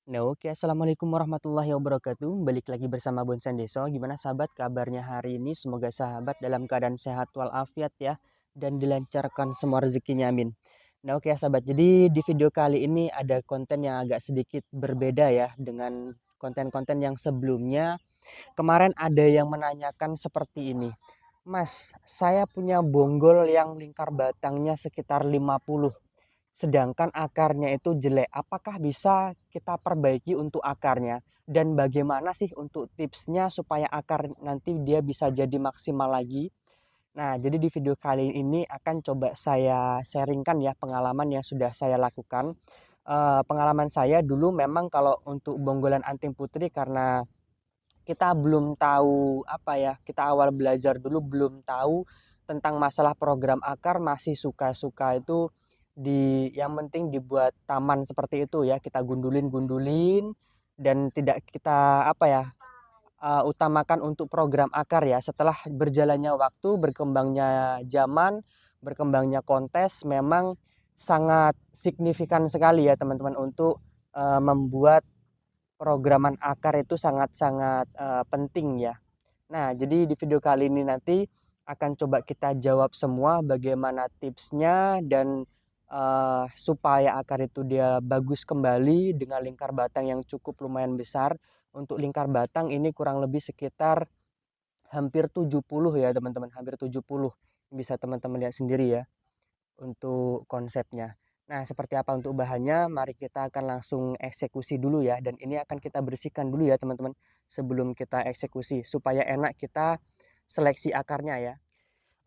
Nah, oke, assalamualaikum warahmatullahi wabarakatuh. Balik lagi bersama Bonsan Deso. Gimana sahabat kabarnya hari ini? Semoga sahabat dalam keadaan sehat walafiat ya, dan dilancarkan semua rezekinya, amin. Nah, oke ya sahabat. Jadi di video kali ini ada konten yang agak sedikit berbeda ya dengan konten-konten yang sebelumnya. Kemarin ada yang menanyakan seperti ini. Mas, saya punya bonggol yang lingkar batangnya sekitar 50. Sedangkan akarnya itu jelek. Apakah bisa kita perbaiki untuk akarnya? Dan bagaimana sih untuk tipsnya supaya akar nanti dia bisa jadi maksimal lagi? Nah, jadi di video kali ini akan coba saya sharingkan ya pengalaman yang sudah saya lakukan. Pengalaman saya dulu memang kalau untuk bonggolan anting putri karena kita belum tahu apa ya, kita awal belajar dulu belum tahu tentang masalah program akar, masih suka-suka itu yang penting dibuat taman seperti itu ya, kita gundulin-gundulin dan tidak kita apa ya, utamakan untuk program akar ya. Setelah berjalannya waktu, berkembangnya zaman, berkembangnya kontes, memang sangat signifikan sekali ya teman-teman untuk membuat programan akar itu sangat-sangat penting ya. Nah, jadi di video kali ini nanti akan coba kita jawab semua bagaimana tipsnya dan supaya akar itu dia bagus kembali dengan lingkar batang yang cukup lumayan besar. Untuk lingkar batang ini kurang lebih sekitar hampir 70 ya teman-teman, hampir 70. Bisa teman-teman lihat sendiri ya untuk konsepnya. Nah, seperti apa untuk bahannya? Mari kita akan langsung eksekusi dulu ya. Dan ini akan kita bersihkan dulu ya teman-teman sebelum kita eksekusi supaya enak kita seleksi akarnya ya.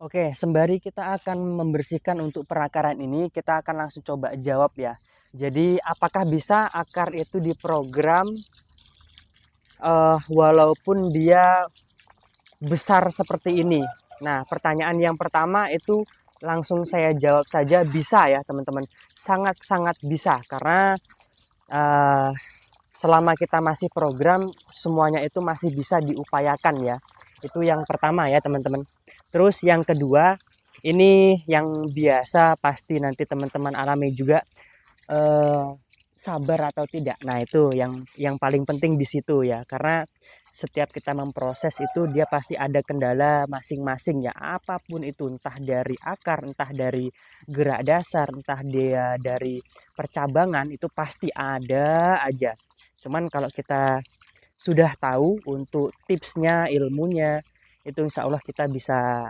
Oke, sembari kita akan membersihkan untuk perakaran ini, kita akan langsung coba jawab ya. Jadi, apakah bisa akar itu diprogram walaupun dia besar seperti ini? Nah, pertanyaan yang pertama itu langsung saya jawab saja, bisa ya teman-teman. Sangat-sangat bisa karena uh, selama kita masih program semuanya itu masih bisa diupayakan ya. Itu yang pertama ya teman-teman. Terus yang kedua, ini yang biasa pasti nanti teman-teman alami juga, eh, sabar atau tidak. Nah, itu yang paling penting di situ ya. Karena setiap kita memproses itu dia pasti ada kendala masing-masing ya. Apapun itu, entah dari akar, entah dari gerak dasar, entah dia dari percabangan, itu pasti ada aja. Cuman kalau kita sudah tahu untuk tipsnya, ilmunya, itu insya Allah kita bisa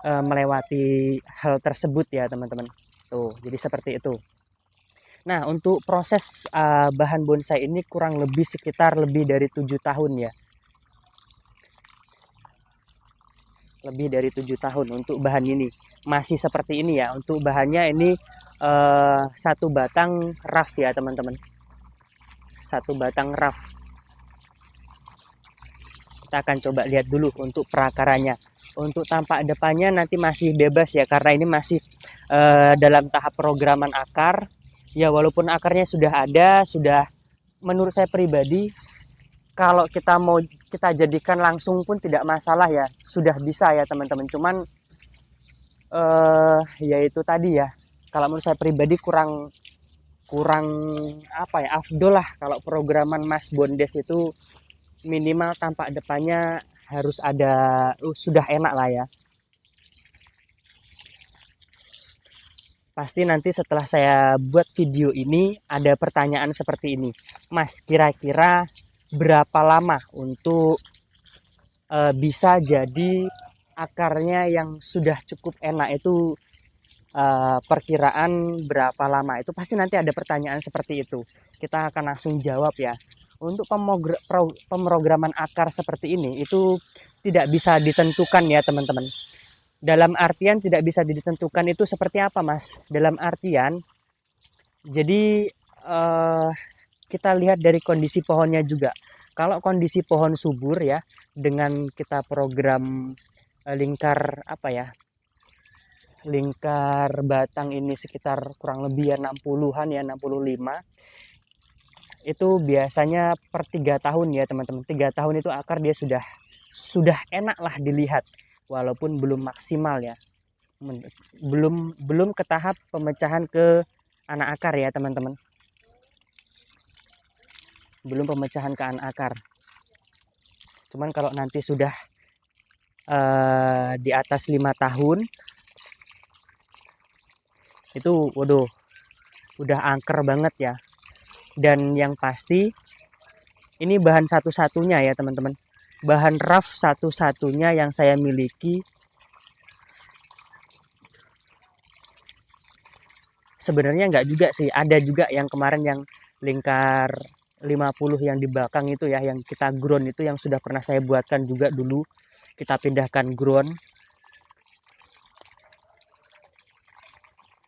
melewati hal tersebut ya teman-teman. Tuh, jadi seperti itu. Nah, untuk proses bahan bonsai ini kurang lebih sekitar lebih dari 7 tahun ya. Lebih dari 7 tahun untuk bahan ini. Masih seperti ini ya. Untuk bahannya ini satu batang rough ya teman-teman. Satu batang rough. Kita akan coba lihat dulu untuk perakarannya. Untuk tampak depannya nanti masih bebas ya. Karena ini masih dalam tahap programan akar. Ya walaupun akarnya sudah ada, sudah menurut saya pribadi kalau kita mau kita jadikan langsung pun tidak masalah ya, sudah bisa ya teman-teman. Cuman ya itu tadi ya, kalau menurut saya pribadi kurang kurang apa ya, afdol lah kalau programan Mas Bondes itu minimal tampak depannya harus ada, sudah enak lah ya. Pasti nanti setelah saya buat video ini ada pertanyaan seperti ini, Mas kira-kira berapa lama untuk bisa jadi akarnya yang sudah cukup enak itu, perkiraan berapa lama? Itu pasti nanti ada pertanyaan seperti itu. Kita akan langsung jawab ya. Untuk pemrograman akar seperti ini itu tidak bisa ditentukan ya teman-teman. Dalam artian tidak bisa ditentukan itu seperti apa Mas? Dalam artian jadi kita lihat dari kondisi pohonnya juga. Kalau kondisi pohon subur ya, dengan kita program lingkar apa ya, lingkar batang ini sekitar kurang lebih ya 60-an ya, 65, itu biasanya per 3 tahun ya teman-teman. 3 tahun itu akar dia sudah enak lah dilihat walaupun belum maksimal ya, belum belum ke tahap pemecahan ke anak akar ya teman-teman. belum pemecahan ke akar. Cuman kalau nanti sudah di atas 5 tahun itu waduh udah angker banget ya. Dan yang pasti ini bahan satu-satunya ya teman-teman, bahan raft satu-satunya yang saya miliki. Sebenarnya nggak juga sih, ada juga yang kemarin yang lingkar 50 yang di belakang itu ya, yang kita ground itu yang sudah pernah saya buatkan juga dulu. Kita pindahkan ground.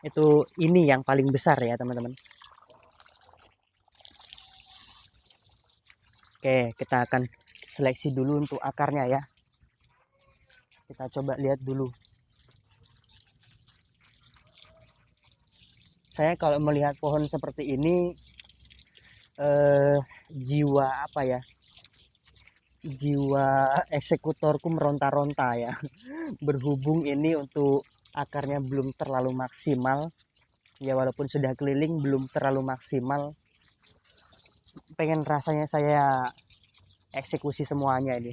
Itu ini yang paling besar ya teman-teman. Oke, kita akan seleksi dulu untuk akarnya ya. Kita coba lihat dulu. Saya kalau melihat pohon seperti ini jiwa apa ya? Jiwa eksekutorku meronta-ronta ya. Berhubung ini untuk akarnya belum terlalu maksimal. Ya walaupun sudah keliling belum terlalu maksimal. Pengen rasanya saya eksekusi semuanya ini.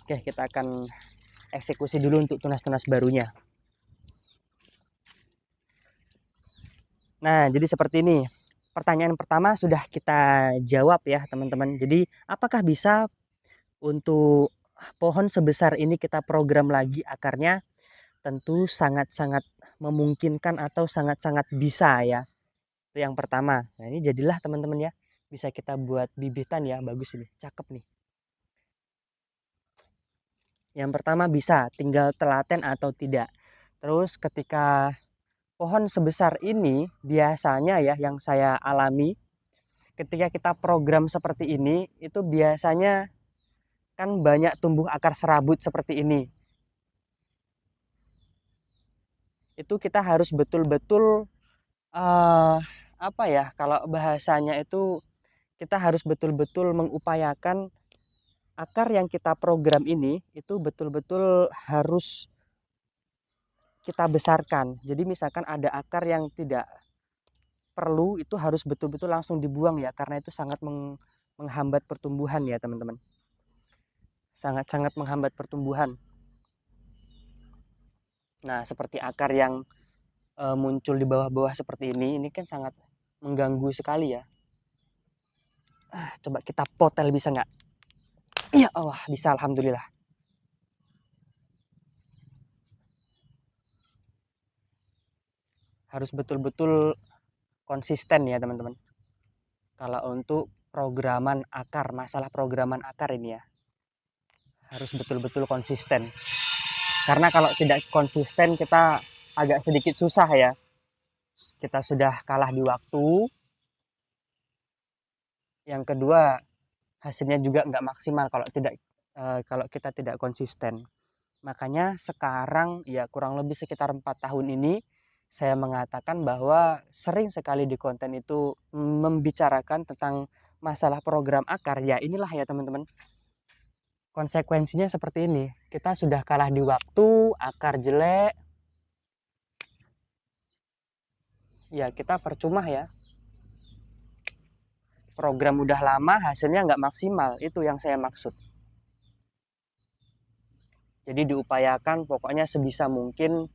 Oke, kita akan eksekusi dulu untuk tunas-tunas barunya. Nah, jadi seperti ini. Pertanyaan pertama sudah kita jawab ya, teman-teman. Jadi, apakah bisa untuk pohon sebesar ini kita program lagi akarnya? Tentu sangat-sangat memungkinkan atau sangat-sangat bisa ya. Itu yang pertama. Nah, ini jadilah teman-teman ya. Bisa kita buat bibitan ya, bagus ini. Cakep nih. Yang pertama bisa, tinggal telaten atau tidak. Terus ketika pohon sebesar ini biasanya ya yang saya alami ketika kita program seperti ini itu biasanya kan banyak tumbuh akar serabut seperti ini. Itu kita harus betul-betul apa ya kalau bahasanya itu kita harus betul-betul mengupayakan akar yang kita program ini itu betul-betul harus kita besarkan. Jadi misalkan ada akar yang tidak perlu itu harus betul-betul langsung dibuang ya karena itu sangat menghambat pertumbuhan ya teman-teman. Sangat-sangat menghambat pertumbuhan. Nah, seperti akar yang muncul di bawah-bawah seperti ini kan sangat mengganggu sekali ya. Coba kita potel bisa nggak? Iya Allah, bisa alhamdulillah. Harus betul-betul konsisten ya teman-teman. Kalau untuk programan akar, masalah programan akar ini ya. Harus betul-betul konsisten. Karena kalau tidak konsisten kita agak sedikit susah ya. Kita sudah kalah di waktu. Yang kedua, hasilnya juga nggak maksimal kalau kita tidak konsisten. Makanya sekarang ya kurang lebih sekitar 4 tahun ini saya mengatakan bahwa sering sekali di konten itu membicarakan tentang masalah program akar. Ya inilah ya teman-teman. Konsekuensinya seperti ini. Kita sudah kalah di waktu, akar jelek. Ya kita percuma ya. Program udah lama hasilnya nggak maksimal. Itu yang saya maksud. Jadi diupayakan pokoknya sebisa mungkin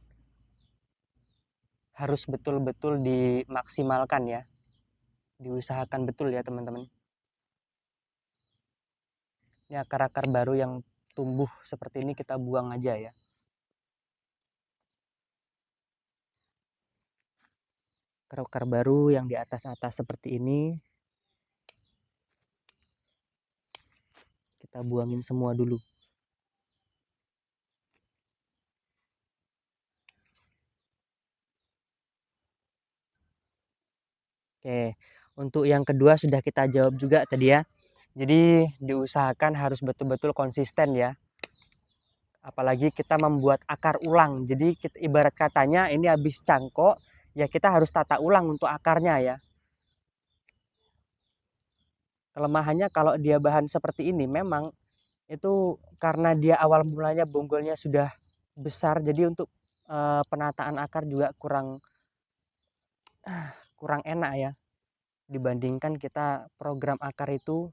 harus betul-betul dimaksimalkan ya. Diusahakan betul ya teman-teman. Ini akar-akar baru yang tumbuh seperti ini kita buang aja ya. Akar-akar baru yang di atas-atas seperti ini kita buangin semua dulu. Oke, untuk yang kedua sudah kita jawab juga tadi ya. Jadi diusahakan harus betul-betul konsisten ya. Apalagi kita membuat akar ulang. Jadi kita, ibarat katanya ini habis cangkok, ya kita harus tata ulang untuk akarnya ya. Kelemahannya kalau dia bahan seperti ini memang itu karena dia awal mulanya bonggolnya sudah besar, jadi untuk penataan akar juga kurang enak ya. dibandingkan kita program akar itu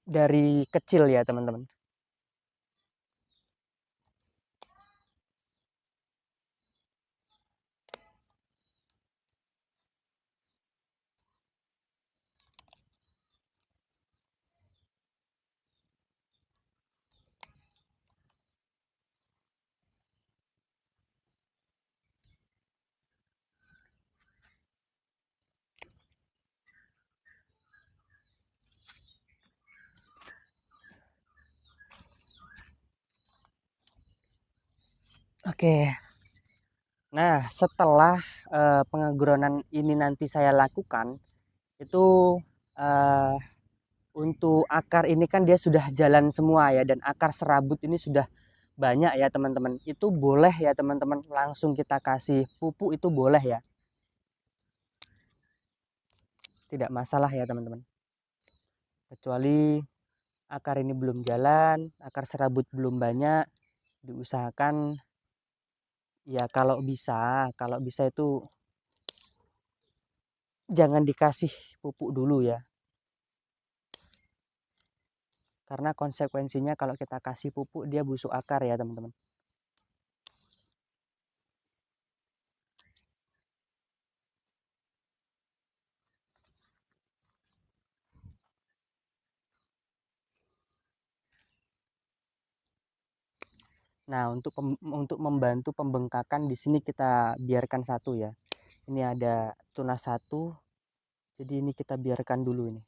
dari kecil ya teman-teman. Oke. Nah, setelah pengagronan ini nanti saya lakukan, itu eh, untuk akar ini kan dia sudah jalan semua ya, dan akar serabut ini sudah banyak ya teman-teman. Itu boleh ya teman-teman, langsung kita kasih pupuk itu boleh ya. Tidak masalah ya teman-teman. Kecuali akar ini belum jalan, akar serabut belum banyak, diusahakan ya kalau bisa itu jangan dikasih pupuk dulu ya. Karena konsekuensinya kalau kita kasih pupuk dia busuk akar ya teman-teman. Nah, untuk membantu pembengkakan di sini kita biarkan satu ya. Ini ada tunas satu, jadi ini kita biarkan dulu ini.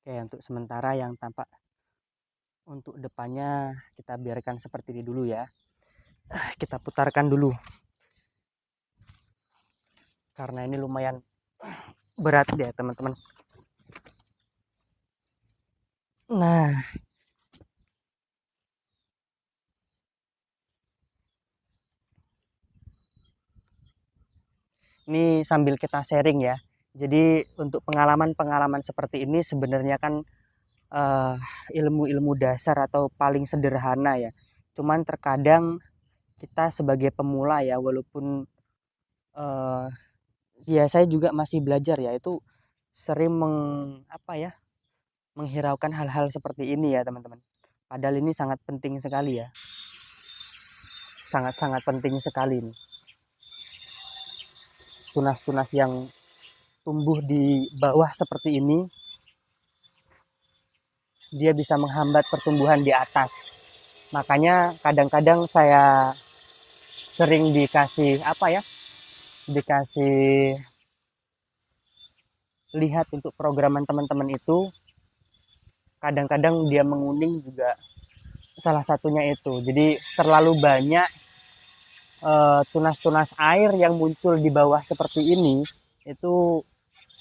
Oke, untuk sementara yang tampak untuk depannya kita biarkan seperti ini dulu ya. Kita putarkan dulu. Karena ini lumayan berat ya teman-teman. Nah, ini sambil kita sharing ya. Jadi untuk pengalaman-pengalaman seperti ini sebenarnya kan eh, ilmu-ilmu dasar atau paling sederhana ya. Cuman terkadang kita sebagai pemula ya, walaupun eh, ya saya juga masih belajar ya, itu sering menghiraukan hal-hal seperti ini ya teman-teman. Padahal ini sangat penting sekali ya, sangat-sangat penting sekali nih. Tunas-tunas yang tumbuh di bawah seperti ini, dia bisa menghambat pertumbuhan di atas. Makanya kadang-kadang saya sering dikasih lihat untuk programan teman-teman itu, kadang-kadang dia menguning juga salah satunya itu. Jadi terlalu banyak tunas-tunas air yang muncul di bawah seperti ini, itu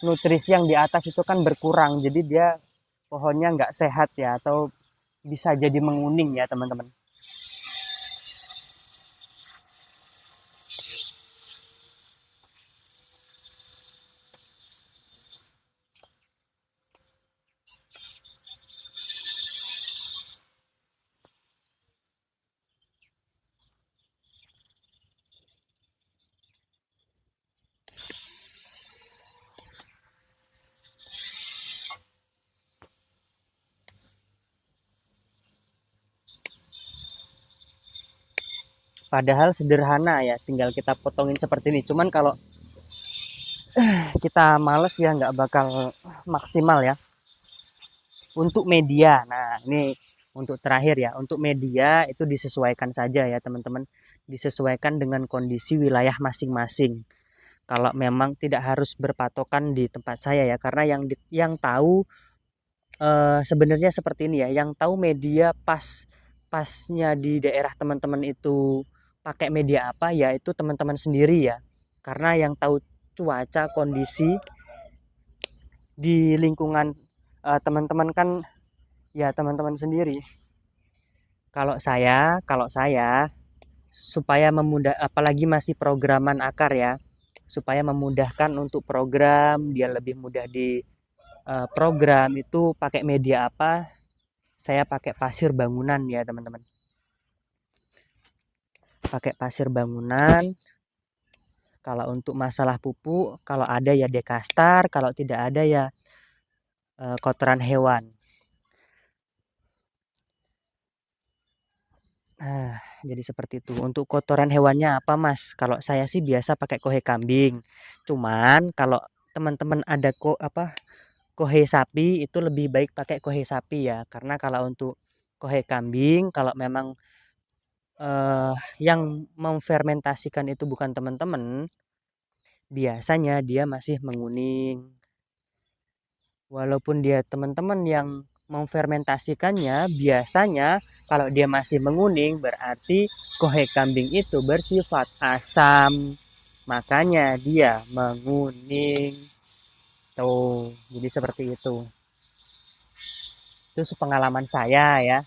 nutrisi yang di atas itu kan berkurang, jadi dia pohonnya nggak sehat ya, atau bisa jadi menguning ya teman-teman. Padahal sederhana ya, tinggal kita potongin seperti ini. Cuman kalau kita males ya nggak bakal maksimal ya. Untuk media, nah ini untuk terakhir ya, untuk media itu disesuaikan saja ya teman-teman, disesuaikan dengan kondisi wilayah masing-masing. Kalau memang tidak harus berpatokan di tempat saya ya, karena yang tahu sebenarnya seperti ini ya, yang tahu media pasnya di daerah teman-teman itu pakai media apa ya, itu teman-teman sendiri ya. Karena yang tahu cuaca kondisi di lingkungan teman-teman kan ya teman-teman sendiri. Kalau saya supaya memudah, apalagi masih programan akar ya, supaya memudahkan untuk program, dia lebih mudah di program itu pakai media apa? Saya pakai pasir bangunan ya teman-teman. Pakai pasir bangunan. Kalau untuk masalah pupuk, kalau ada ya dekastar, kalau tidak ada ya kotoran hewan. Nah, jadi seperti itu. Untuk kotoran hewannya apa, Mas? Kalau saya sih biasa pakai kohe kambing. Cuman kalau teman-teman ada kohe sapi itu lebih baik pakai kohe sapi ya. Karena kalau untuk kohe kambing, kalau memang yang memfermentasikan itu bukan teman-teman, biasanya dia masih menguning. Walaupun dia teman-teman yang memfermentasikannya, biasanya kalau dia masih menguning berarti kohe kambing itu bersifat asam. Makanya dia menguning. Tuh, jadi seperti itu. Itu sepengalaman saya ya.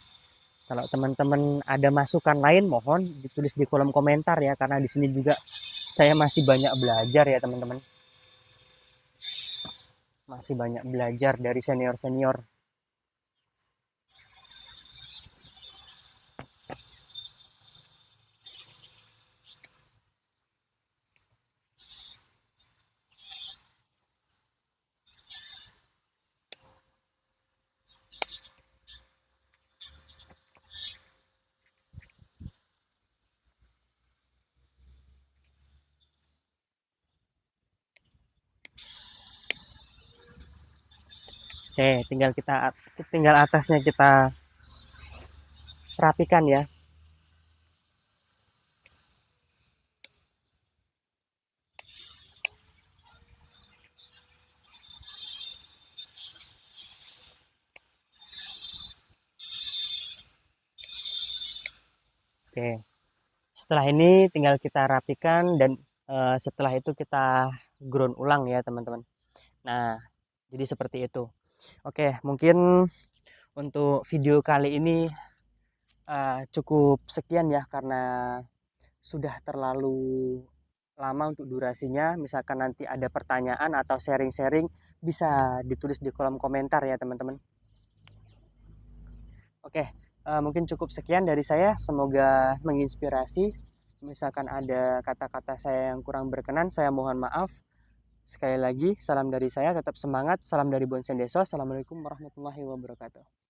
Kalau teman-teman ada masukan lain mohon ditulis di kolom komentar ya karena di sini juga saya masih banyak belajar ya teman-teman. Masih banyak belajar dari senior-senior. Oke, tinggal atasnya kita rapikan ya. Oke. Setelah ini tinggal kita rapikan dan setelah itu kita ground ulang ya, teman-teman. Nah, jadi seperti itu. Oke, mungkin untuk video kali ini cukup sekian ya karena sudah terlalu lama untuk durasinya. Misalkan nanti ada pertanyaan atau sharing-sharing bisa ditulis di kolom komentar ya, teman-teman. Oke, mungkin cukup sekian dari saya. Semoga menginspirasi. Misalkan ada kata-kata saya yang kurang berkenan, saya mohon maaf. Sekali lagi, salam dari saya, tetap semangat. Salam dari Bonsen Deso. Assalamualaikum warahmatullahi wabarakatuh.